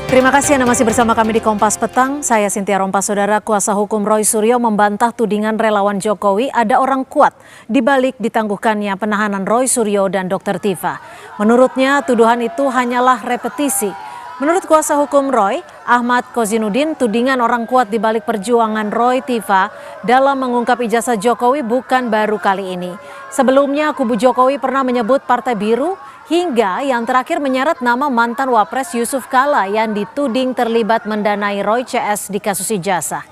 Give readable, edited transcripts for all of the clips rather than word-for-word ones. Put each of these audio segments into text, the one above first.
Terima kasih Anda masih bersama kami di Kompas Petang. Saya Cynthia Rompas. Saudara, kuasa hukum Roy Suryo membantah tudingan relawan Jokowi ada orang kuat di balik ditangguhkannya penahanan Roy Suryo dan Dr. Tiva. Menurutnya tuduhan itu hanyalah repetisi. Menurut kuasa hukum Roy, Ahmad Kozinudin, tudingan orang kuat di balik perjuangan Roy Tiva dalam mengungkap ijazah Jokowi bukan baru kali ini. Sebelumnya kubu Jokowi pernah menyebut Partai Biru, hingga yang terakhir menyeret nama mantan Wapres Yusuf Kala yang dituding terlibat mendanai Roy CS di kasus ijazah.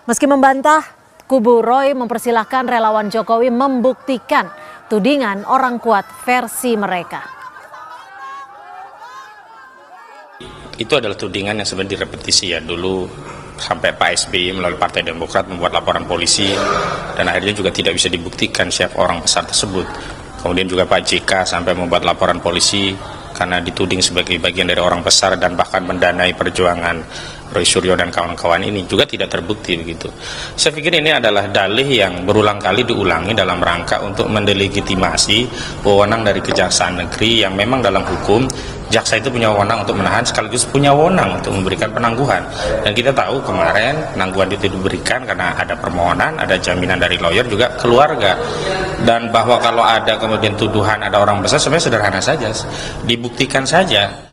Meski membantah, kubu Roy mempersilahkan relawan Jokowi membuktikan tudingan orang kuat versi mereka. Itu adalah tudingan yang sebenarnya direpetisi ya. Dulu sampai Pak SBY melalui Partai Demokrat membuat laporan polisi dan akhirnya juga tidak bisa dibuktikan siapa orang besar tersebut. Kemudian juga Pak JK sampai membuat laporan polisi karena dituding sebagai bagian dari orang besar dan bahkan mendanai perjuangan Roy Suryo dan kawan-kawan ini juga tidak terbukti begitu. Saya pikir ini adalah dalih yang berulang kali diulangi dalam rangka untuk mendelegitimasi wewenang dari Kejaksaan Negeri yang memang dalam hukum jaksa itu punya wewenang untuk menahan sekaligus punya wewenang untuk memberikan penangguhan. Dan kita tahu kemarin penangguhan itu diberikan karena ada permohonan, ada jaminan dari lawyer juga keluarga. Dan bahwa kalau ada kemudian tuduhan ada orang besar sebenarnya sederhana saja, dibuktikan saja.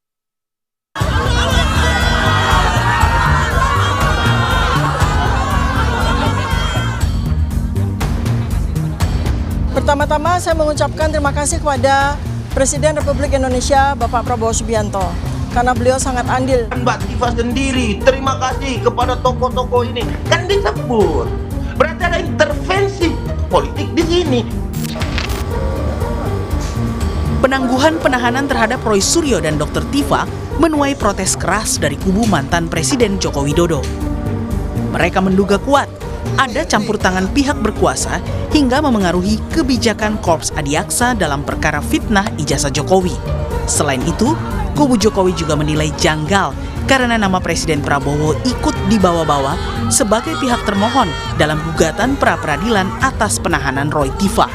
Pertama-tama saya mengucapkan terima kasih kepada Presiden Republik Indonesia Bapak Prabowo Subianto karena beliau sangat andil. Mbak Tiva sendiri terima kasih kepada tokoh-tokoh ini, kan disebut. Berarti ada intervensi politik di sini. Penangguhan penahanan terhadap Roy Suryo dan Dr. Tiva menuai protes keras dari kubu mantan Presiden Joko Widodo. Mereka menduga kuat ada campur tangan pihak berkuasa hingga memengaruhi kebijakan Korps Adiaksa dalam perkara fitnah ijazah Jokowi. Selain itu, kubu Jokowi juga menilai janggal karena nama Presiden Prabowo ikut dibawa-bawa sebagai pihak termohon dalam gugatan pra-peradilan atas penahanan Roy Tiva.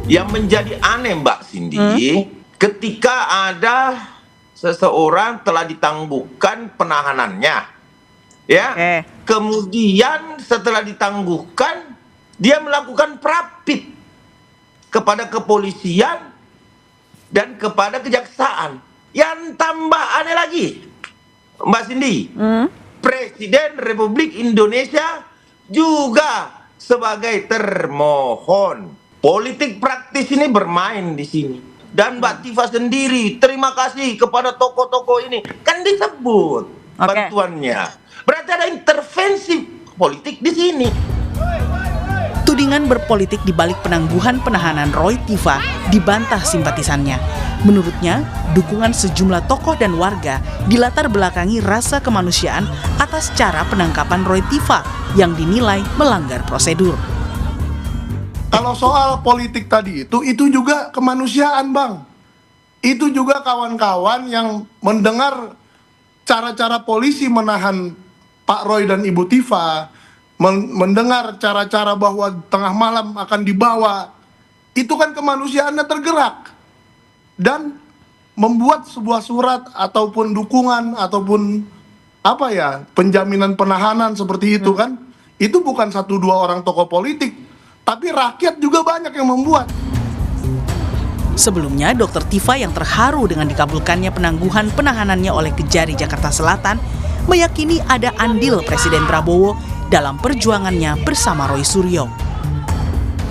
Yang menjadi aneh Mbak Cindy, ketika ada seseorang telah ditangguhkan penahanannya, ya, kemudian setelah ditangguhkan dia melakukan prapit kepada kepolisian dan kepada kejaksaan. Yang tambah aneh lagi, Mbak Cindy, Presiden Republik Indonesia juga sebagai termohon. Politik praktis ini bermain di sini. Dan Mbak Tiva sendiri terima kasih kepada tokoh-tokoh ini, kan disebut bantuannya. Berarti ada intervensi politik di sini. Tudingan berpolitik di balik penangguhan penahanan Roy Tiva dibantah simpatisannya. Menurutnya, dukungan sejumlah tokoh dan warga dilatar belakangi rasa kemanusiaan atas cara penangkapan Roy Tiva yang dinilai melanggar prosedur. Kalau soal politik tadi itu juga kemanusiaan, Bang. Itu juga kawan-kawan yang mendengar cara-cara polisi menahan Pak Roy dan Ibu Tiva, mendengar cara-cara bahwa tengah malam akan dibawa, itu kan kemanusiaannya tergerak. Dan membuat sebuah surat ataupun dukungan ataupun penjaminan penahanan seperti itu kan, itu bukan 1-2 orang tokoh politik, tapi rakyat juga banyak yang membuat. Sebelumnya, Dr. Tiva yang terharu dengan dikabulkannya penangguhan penahanannya oleh Kejari Jakarta Selatan meyakini ada andil Presiden Prabowo dalam perjuangannya bersama Roy Suryo.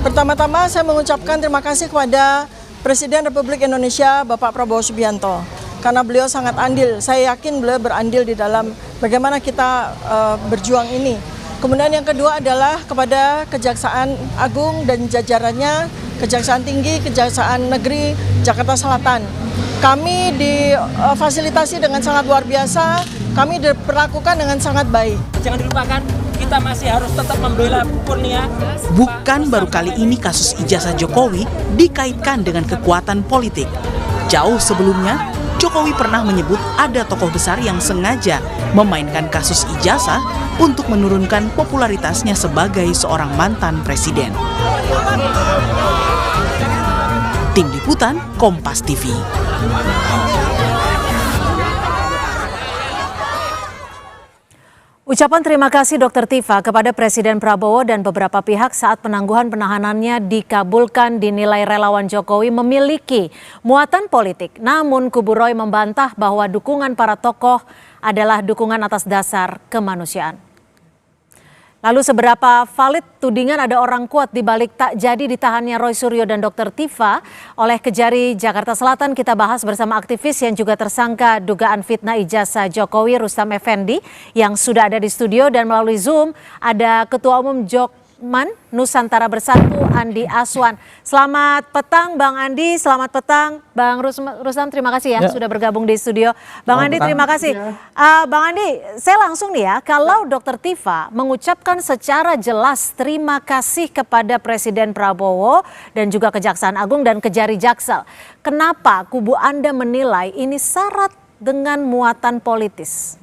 Pertama-tama saya mengucapkan terima kasih kepada Presiden Republik Indonesia Bapak Prabowo Subianto karena beliau sangat andil. Saya yakin beliau berandil di dalam bagaimana kita berjuang ini. Kemudian yang kedua adalah kepada Kejaksaan Agung dan jajarannya, Kejaksaan Tinggi, Kejaksaan Negeri Jakarta Selatan. Kami difasilitasi dengan sangat luar biasa, kami diperlakukan dengan sangat baik. Jangan dilupakan, kita masih harus tetap membela Kurnia. Bukan baru kali ini kasus ijazah Jokowi dikaitkan dengan kekuatan politik. Jauh sebelumnya, Jokowi pernah menyebut ada tokoh besar yang sengaja memainkan kasus ijazah untuk menurunkan popularitasnya sebagai seorang mantan presiden. Tim Liputan Kompas TV. Ucapan terima kasih Dr. Tifa kepada Presiden Prabowo dan beberapa pihak saat penangguhan penahanannya dikabulkan dinilai relawan Jokowi memiliki muatan politik. Namun kubu Roy membantah bahwa dukungan para tokoh adalah dukungan atas dasar kemanusiaan. Lalu seberapa valid tudingan ada orang kuat di balik tak jadi ditahannya Roy Suryo dan Dr. Tifa oleh Kejari Jakarta Selatan? Kita bahas bersama aktivis yang juga tersangka dugaan fitnah ijazah Jokowi, Rustam Effendi, yang sudah ada di studio, dan melalui Zoom ada Ketua Umum Jokman Nusantara Bersatu, Andi Aswan. Selamat petang Bang Andi, selamat petang Bang Rustam, terima kasih ya sudah bergabung di studio. Bang Andi, terima kasih. Bang Andi, saya langsung nih ya, kalau Dr. Tifa mengucapkan secara jelas terima kasih kepada Presiden Prabowo dan juga Kejaksaan Agung dan Kejari Jaksel, kenapa kubu Anda menilai ini syarat dengan muatan politis?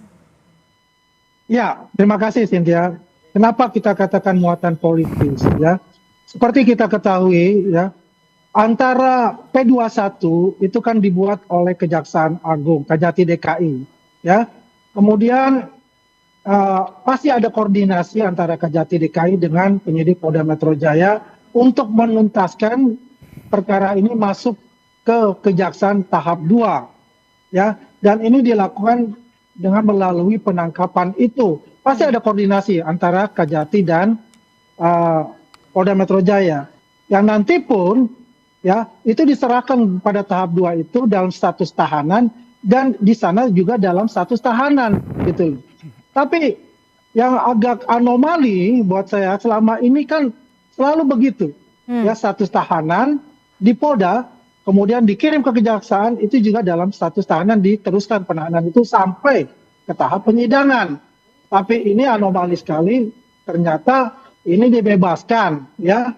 Ya, terima kasih Cynthia. Kenapa kita katakan muatan politis ya? Seperti kita ketahui ya, antara P21 itu kan dibuat oleh Kejaksaan Agung, Kejati DKI ya. Kemudian pasti ada koordinasi antara Kejati DKI dengan penyidik Polda Metro Jaya untuk menuntaskan perkara ini masuk ke Kejaksaan tahap 2 ya. Dan ini dilakukan dengan melalui penangkapan itu. Pasti ada koordinasi antara Kejati dan Polda Metro Jaya. Yang nanti pun ya itu diserahkan pada tahap 2 itu dalam status tahanan, dan di sana juga dalam status tahanan gitu. Tapi yang agak anomali buat saya selama ini kan selalu begitu. Ya, status tahanan di Polda, kemudian dikirim ke kejaksaan, itu juga dalam status tahanan, diteruskan penahanan itu sampai ke tahap penyidangan. Tapi ini anomali sekali, ternyata ini dibebaskan ya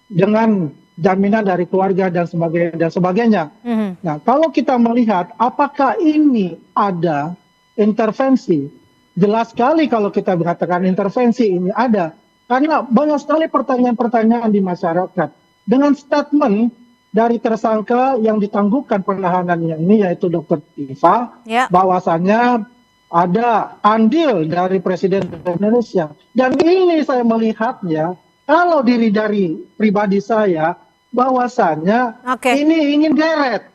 dengan jaminan dari keluarga dan sebagainya. Nah, kalau kita melihat apakah ini ada intervensi, jelas sekali kalau kita mengatakan intervensi ini ada, karena banyak sekali pertanyaan-pertanyaan di masyarakat. Dengan statement dari tersangka yang ditangguhkan penahanannya ini, yaitu Dr. Tifa, bahwasannya ada andil dari Presiden Indonesia. Dan ini saya melihatnya, kalau diri dari pribadi saya, bahwasannya ini ingin geret,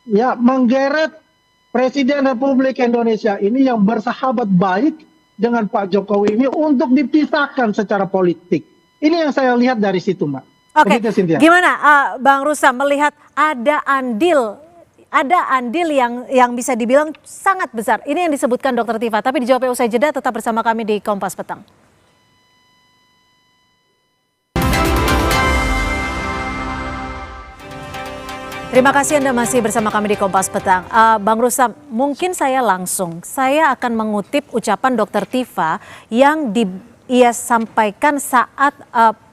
ya, menggeret Presiden Republik Indonesia ini yang bersahabat baik dengan Pak Jokowi ini untuk dipisahkan secara politik. Ini yang saya lihat dari situ, Mbak. Begitu, gimana Bang Rustam melihat ada andil yang bisa dibilang sangat besar. Ini yang disebutkan Dr. Tifa, tapi dijawab usai jeda. Tetap bersama kami di Kompas Petang. Terima kasih Anda masih bersama kami di Kompas Petang. Bang Rustam, mungkin saya akan mengutip ucapan Dr. Tifa yang ia sampaikan saat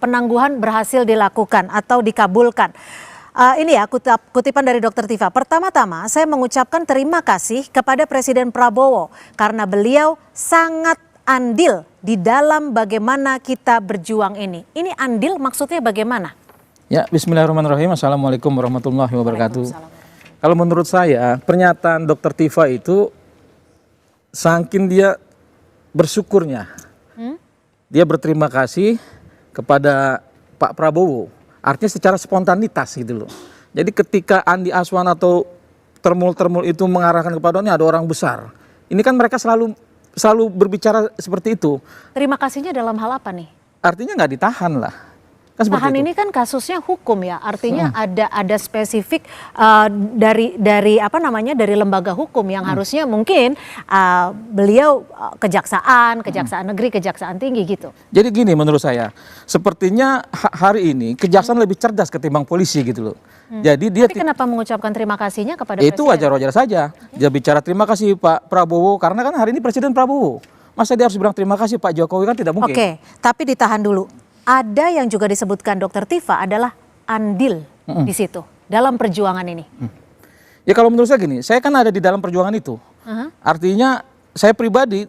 penangguhan berhasil dilakukan atau dikabulkan. Ini ya kutipan dari Dr. Tifa. Pertama-tama saya mengucapkan terima kasih kepada Presiden Prabowo karena beliau sangat andil di dalam bagaimana kita berjuang ini. Ini andil maksudnya bagaimana? Ya, bismillahirrahmanirrahim. Assalamualaikum warahmatullahi wabarakatuh. Kalau menurut saya, pernyataan Dr. Tifa itu saking dia bersyukurnya. Dia berterima kasih kepada Pak Prabowo. Artinya secara spontanitas gitu loh. Jadi ketika Andi Aswan atau termul-termul itu mengarahkan kepada ini ada orang besar. Ini kan mereka selalu berbicara seperti itu. Terima kasihnya dalam hal apa nih? Artinya nggak ditahan lah. Tahan ini kan kasusnya hukum ya, artinya ada spesifik dari lembaga hukum yang harusnya mungkin beliau kejaksaan negeri, kejaksaan tinggi gitu. Jadi gini menurut saya, sepertinya hari ini kejaksaan lebih cerdas ketimbang polisi gitu loh. Jadi dia kenapa mengucapkan terima kasihnya kepada Presiden? Itu wajar-wajar saja. Dia bicara terima kasih Pak Prabowo karena kan hari ini Presiden Prabowo. Masa dia harus bilang terima kasih Pak Jokowi, kan tidak mungkin. Oke, tapi ditahan dulu. Ada yang juga disebutkan Dr. Tifa adalah andil di situ dalam perjuangan ini. Ya kalau menurut saya gini, saya kan ada di dalam perjuangan itu. Artinya saya pribadi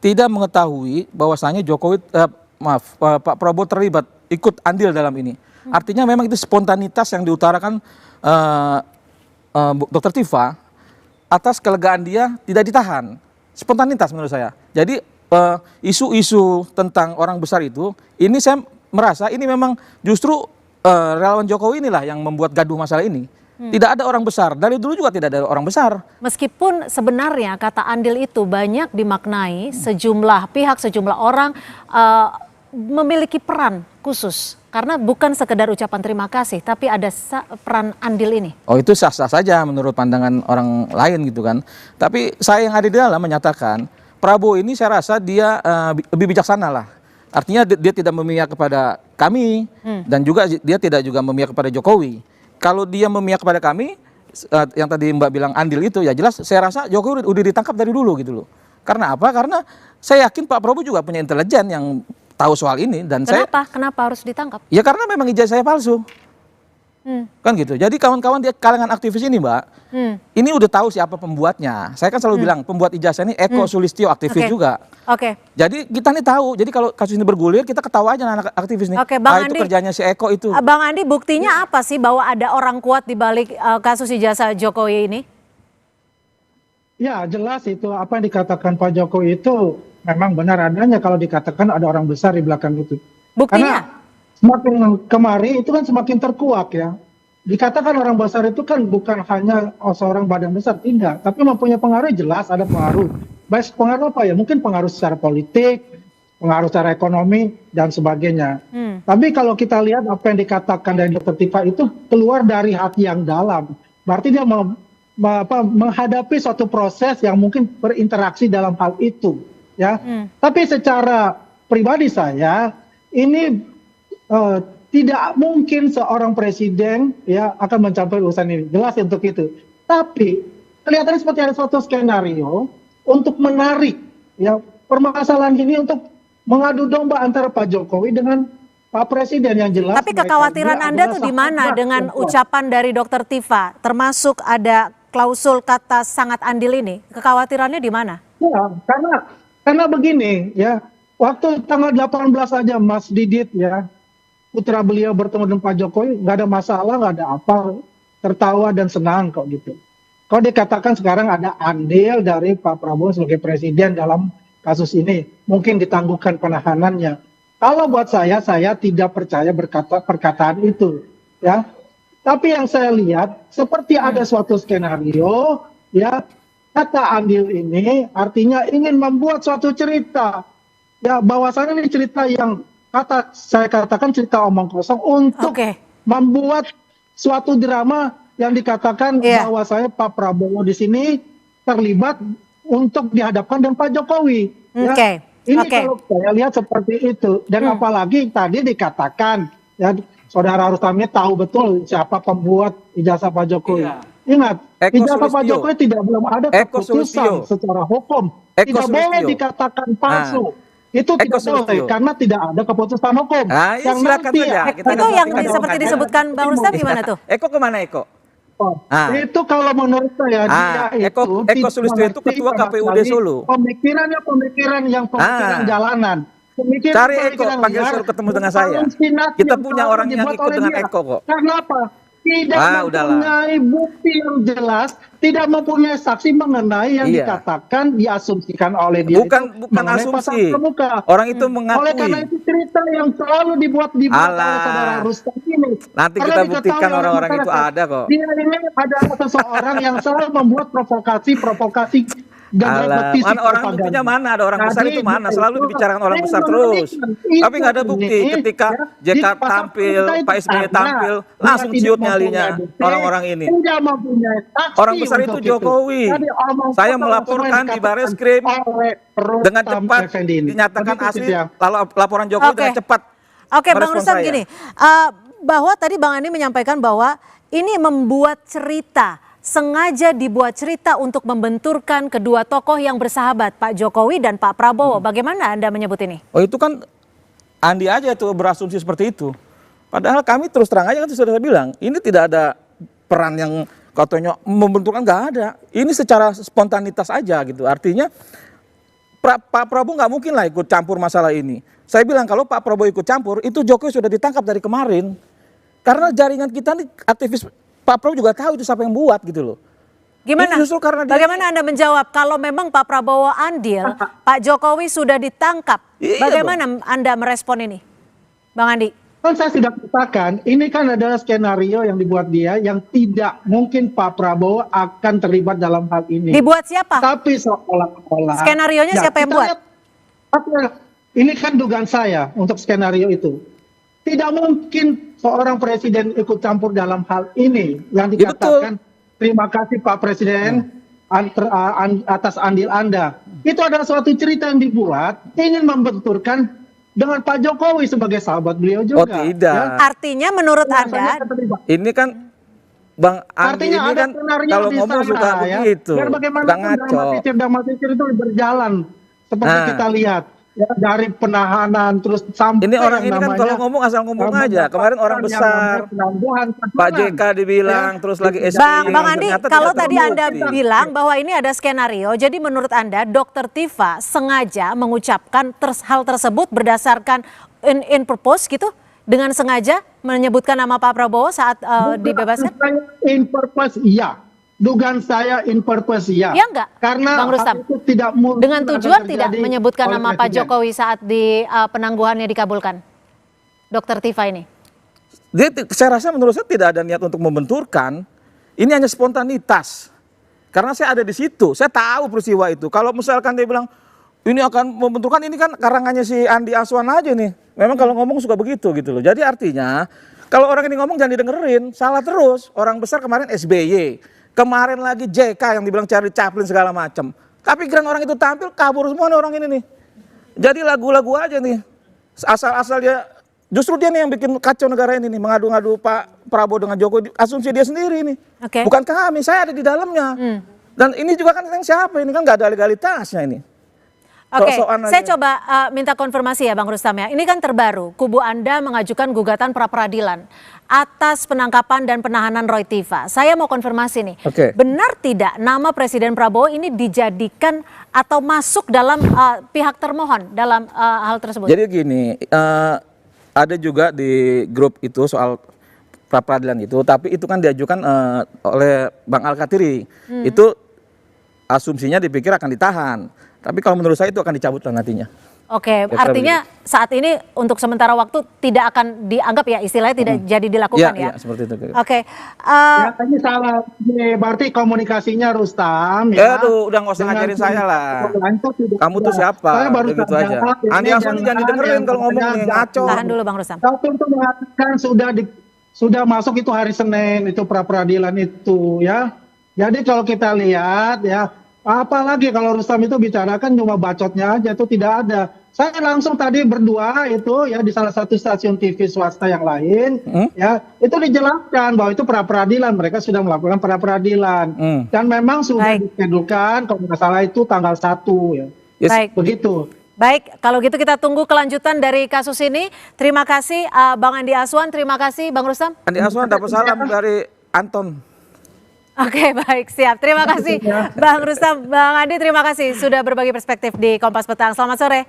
tidak mengetahui bahwasanya Pak Prabowo terlibat ikut andil dalam ini. Artinya memang itu spontanitas yang diutarakan Dr. Tifa atas kelegaan dia tidak ditahan. Spontanitas menurut saya. Jadi isu-isu tentang orang besar itu, ini saya merasa ini memang justru relawan Jokowi inilah yang membuat gaduh masalah ini. Tidak ada orang besar, dari dulu juga tidak ada orang besar. Meskipun sebenarnya kata andil itu banyak dimaknai, sejumlah pihak, sejumlah orang memiliki peran khusus. Karena bukan sekedar ucapan terima kasih, tapi ada peran andil ini. Oh, itu sah-sah saja menurut pandangan orang lain gitu kan. Tapi saya yang ada di dalam menyatakan, Prabowo ini saya rasa dia lebih bijaksana lah. Artinya dia tidak memihak kepada kami, dan juga dia tidak juga memihak kepada Jokowi. Kalau dia memihak kepada kami, yang tadi Mbak bilang andil itu, ya jelas saya rasa Jokowi udah ditangkap dari dulu gitu loh. Karena apa? Karena saya yakin Pak Prabowo juga punya intelijen yang tahu soal ini. Dan Kenapa harus ditangkap? Ya karena memang ijazah saya palsu. Kan gitu. Jadi kawan-kawan di kalangan aktivis ini, Mbak, ini udah tahu siapa pembuatnya. Saya kan selalu bilang pembuat ijazah ini Eko Sulistyo, aktivis juga. Jadi kita nih tahu. Jadi kalau kasus ini bergulir, kita ketawa aja anak aktivis nih. Bang itu Andi, kerjanya si Eko itu. Bang Andi, buktinya apa sih bahwa ada orang kuat di balik kasus ijazah Jokowi ini? Ya jelas itu apa yang dikatakan Pak Jokowi itu memang benar adanya kalau dikatakan ada orang besar di belakang itu. Buktinya? Karena semakin kemari itu kan semakin terkuak ya. Dikatakan orang besar itu kan bukan hanya seorang badan besar, tidak. Tapi mempunyai pengaruh jelas, ada pengaruh. Baik pengaruh apa ya? Mungkin pengaruh secara politik, pengaruh secara ekonomi, dan sebagainya. Tapi kalau kita lihat apa yang dikatakan dari Dr. Tifa itu keluar dari hati yang dalam. Berarti dia menghadapi suatu proses yang mungkin berinteraksi dalam hal itu. Ya. Tapi secara pribadi saya, ini tidak mungkin seorang presiden ya akan mencapai urusan ini, jelas untuk itu. Tapi kelihatannya seperti ada suatu skenario untuk menarik ya permasalahan ini untuk mengadu domba antara Pak Jokowi dengan Pak Presiden yang jelas. Tapi kekhawatiran Anda tuh di mana dengan ucapan dari Dr. Tifa, termasuk ada klausul kata sangat andil ini? Kekhawatirannya di mana? Ya, karena begini ya, waktu tanggal 18 aja Mas Didit ya, putra beliau bertemu dengan Pak Jokowi, nggak ada masalah, nggak ada apa, tertawa dan senang kok gitu. Kalau dikatakan sekarang ada andil dari Pak Prabowo sebagai presiden dalam kasus ini, mungkin ditangguhkan penahanannya. Kalau buat saya tidak percaya perkataan itu, ya. Tapi yang saya lihat seperti ada suatu skenario, ya, kata andil ini artinya ingin membuat suatu cerita, ya, bahwasannya ini cerita yang saya katakan cerita omong kosong untuk membuat suatu drama yang dikatakan bahwa saya Pak Prabowo di sini terlibat untuk dihadapkan dengan Pak Jokowi. Ya. Ini kalau saya lihat seperti itu. Dan apalagi tadi dikatakan, ya Saudara Rustami tahu betul siapa pembuat ijazah Pak Jokowi. Ingat, ijazah Pak Jokowi belum ada keputusan secara hukum. Tidak boleh dikatakan palsu. Itu tidak boleh karena tidak ada keputusan hukum. Yang nanti itu yang seperti disebutkan Bang Rustam gimana tuh? Eko kemana Eko? Itu kalau menurut saya dia Eko Sulistyo itu ketua KPUD Solo. Pemikiran jalanan. Cari Eko, panggil suruh ketemu dengan saya. Kita punya orang yang ikut dengan Eko kok. Kenapa? Tidak mempunyai bukti yang jelas, tidak mempunyai saksi mengenai yang dikatakan diasumsikan oleh dia. Bukan asumsi. Orang itu mengakui. Oleh karena itu cerita yang selalu dibuat oleh Saudara Rustam ini. Nanti kita buktikan orang-orang itu ada kok. Dia ini adalah seseorang yang selalu membuat provokasi. Mana orang buktinya mana? Ada orang besar itu mana? Selalu dibicarakan orang besar terus. Tapi nggak ada bukti. Ketika JK tampil, Pak SBY tampil, langsung ciut nyalinya orang-orang ini. Orang besar itu Jokowi. Saya melaporkan di Bareskrim dengan cepat, dinyatakan asli. Lalu laporan Jokowi dengan cepat. Oke, Bang Rustam gini, bahwa tadi Bang Andi menyampaikan bahwa ini membuat cerita. Sengaja dibuat cerita untuk membenturkan kedua tokoh yang bersahabat, Pak Jokowi dan Pak Prabowo. Bagaimana Anda menyebut ini? Oh itu kan Andi aja tuh berasumsi seperti itu. Padahal kami terus terang aja kan sudah saya bilang, ini tidak ada peran yang katanya membenturkan, nggak ada. Ini secara spontanitas aja gitu. Artinya Pak Prabowo nggak mungkin lah ikut campur masalah ini. Saya bilang kalau Pak Prabowo ikut campur, itu Jokowi sudah ditangkap dari kemarin. Karena jaringan kita nih aktivis Pak Prabowo juga tahu itu siapa yang buat gitu loh. Gimana? Ini justru karena dia- Bagaimana Anda menjawab kalau memang Pak Prabowo andil, Pak Jokowi sudah ditangkap? Iya Bagaimana Anda merespon ini, Bang Andi? Kan saya sudah katakan, ini kan adalah skenario yang dibuat dia yang tidak mungkin Pak Prabowo akan terlibat dalam hal ini. Dibuat siapa? Tapi seolah-olah. Skenarionya siapa yang kita buat? Ini kan dugaan saya untuk skenario itu. Tidak mungkin seorang presiden ikut campur dalam hal ini yang Ya, dikatakan. Terima kasih Pak Presiden atas andil Anda. Itu adalah suatu cerita yang dibuat ingin membenturkan dengan Pak Jokowi sebagai sahabat beliau juga. Oh tidak. Artinya menurut Anda, Ini kan Bang Andi Artinya ini ada kan skenario kalau di ngomong sana, suka ya. begitu. Biar bagaimana Bang ngaco. dramatisir itu berjalan seperti Nah. kita lihat. Ya, dari penahanan terus sampai Ini orang yang ini kan namanya, kalau ngomong asal ngomong aja. Kemarin orang yang besar, namanya penangguhan Pak tahanan. JK dibilang, terus lagi SBY. Bang Andi, ternyata kalau tidak tadi Anda terbukti. bilang bahwa ini ada skenario, jadi menurut Anda Dr. Tifa sengaja mengucapkan hal tersebut berdasarkan in purpose gitu? Dengan sengaja menyebutkan nama Pak Prabowo saat dibebaskan? In purpose, iya. Dugaan saya in purpose, iya. Iya enggak, Karena Bang Rustam? hal itu tidak mungkin Dengan akan tujuan terjadi tidak menyebutkan oleh nama Pak presiden. Jokowi saat di penangguhannya dikabulkan, Dr. Tifa ini? Saya rasa menurut saya tidak ada niat untuk membenturkan. Ini hanya spontanitas. Karena saya ada di situ, saya tahu peristiwa itu. Kalau misalkan dia bilang ini akan membenturkan, ini kan karangannya si Andi Aswan aja nih. Memang kalau ngomong suka begitu gitu loh. Jadi artinya kalau orang ini ngomong jangan didengerin, salah terus. Orang besar kemarin SBY, kemarin lagi JK yang dibilang cari Chaplin segala macam. Tapi kira orang itu tampil kabur semua nih orang ini nih. Jadi lagu-lagu aja nih. Asal-asal dia, justru dia nih yang bikin kacau negara ini nih, mengadu-ngadu Pak Prabowo dengan Jokowi, asumsi dia sendiri nih. Oke. Bukan kami, saya ada di dalamnya. Dan ini juga kan yang siapa ini kan nggak ada legalitasnya ini. Oke, Sok-sokan saya aja. coba minta konfirmasi ya Bang Rustam ya. Ini kan terbaru, kubu Anda mengajukan gugatan pra-peradilan atas penangkapan dan penahanan Roy Tifa. Saya mau konfirmasi nih, Oke. benar tidak nama Presiden Prabowo ini dijadikan atau masuk dalam pihak termohon dalam hal tersebut? Jadi gini, ada juga di grup itu soal pra-peradilan itu, tapi itu kan diajukan oleh Bang Al-Katiri. Itu asumsinya dipikir akan ditahan. Tapi kalau menurut saya itu akan dicabut lah nantinya. Oke, Ya, artinya saat ini untuk sementara waktu tidak akan dianggap ya istilahnya tidak jadi dilakukan ya? Iya, seperti itu. Oke, Ya, ini salah. Ini berarti komunikasinya Rustam. Ya, aduh, udah nggak usah Dengan ngajarin saya lah. itu tidak Kamu tuh ada. siapa? Saya baru Udah gitu saja. aja. Ini Andi Aswan ini jangan didengerin kalau ngomong nih, ngaco. tahan dulu Bang Rustam. Satu itu mengatakan sudah masuk itu hari Senin itu pra peradilan itu ya. Jadi kalau kita lihat ya, apalagi kalau Rustam itu bicarakan cuma bacotnya aja itu tidak ada. Saya langsung tadi berdua itu ya di salah satu stasiun TV swasta yang lain ya itu dijelaskan bahwa itu pra peradilan, mereka sudah melakukan pra peradilan dan memang sudah Baik. diskedulkan kalau nggak salah itu tanggal 1 ya. Yes. Baik. Begitu. Baik, kalau gitu kita tunggu kelanjutan dari kasus ini. Terima kasih Bang Andi Aswan, terima kasih Bang Rustam. Andi Aswan dapat salam dari Anton. Oke, baik, siap. Terima kasih Bang Rustam, Bang Andi, terima kasih sudah berbagi perspektif di Kompas Petang. Selamat sore.